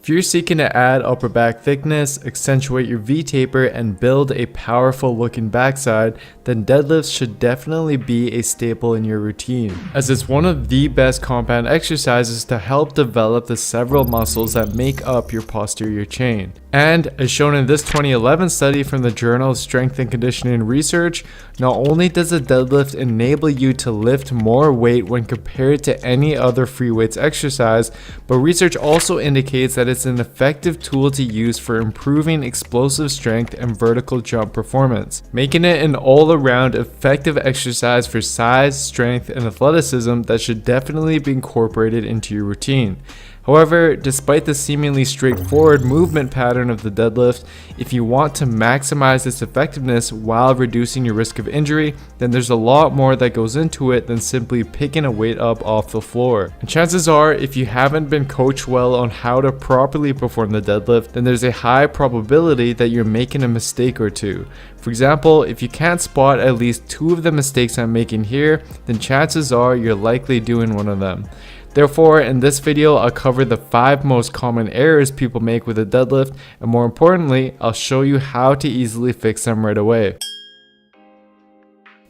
If you're seeking to add upper back thickness, accentuate your V-taper, and build a powerful looking backside, then deadlifts should definitely be a staple in your routine, as it's one of the best compound exercises to help develop the several muscles that make up your posterior chain. And as shown in this 2011 study from the Journal of Strength and Conditioning Research, not only does a deadlift enable you to lift more weight when compared to any other free weights exercise, but research also indicates that it's an effective tool to use for improving explosive strength and vertical jump performance, making it an all-around effective exercise for size, strength, and athleticism that should definitely be incorporated into your routine. However, despite the seemingly straightforward movement pattern of the deadlift, if you want to maximize its effectiveness while reducing your risk of injury, then there's a lot more that goes into it than simply picking a weight up off the floor. And chances are, if you haven't been coached well on how to properly perform the deadlift, then there's a high probability that you're making a mistake or two. For example, if you can't spot at least 2 of the mistakes I'm making here, then chances are you're likely doing one of them. Therefore, in this video, I'll cover the 5 most common errors people make with a deadlift, and more importantly, I'll show you how to easily fix them right away.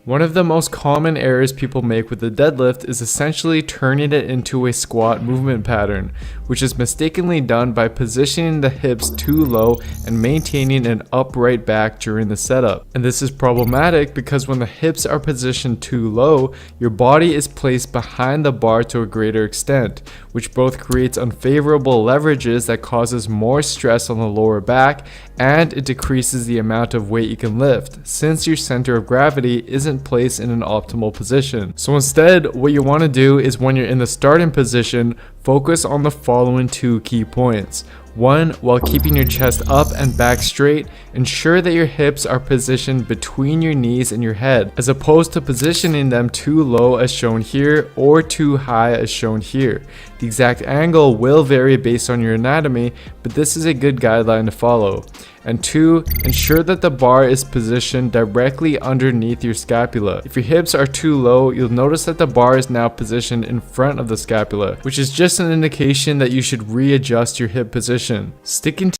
One of the most common errors people make with the deadlift is essentially turning it into a squat movement pattern, which is mistakenly done by positioning the hips too low and maintaining an upright back during the setup. And this is problematic because when the hips are positioned too low, your body is placed behind the bar to a greater extent, which both creates unfavorable leverages that causes more stress on the lower back, and it decreases the amount of weight you can lift, since your center of gravity isn't placed in an optimal position. So instead, what you want to do is when you're in the starting position, focus on the following 2 key points. 1. While keeping your chest up and back straight, ensure that your hips are positioned between your knees and your head, as opposed to positioning them too low as shown here or too high as shown here. The exact angle will vary based on your anatomy, but this is a good guideline to follow. And 2, ensure that the bar is positioned directly underneath your scapula. If your hips are too low, you'll notice that the bar is now positioned in front of the scapula, which is just an indication that you should readjust your hip position. Sticking to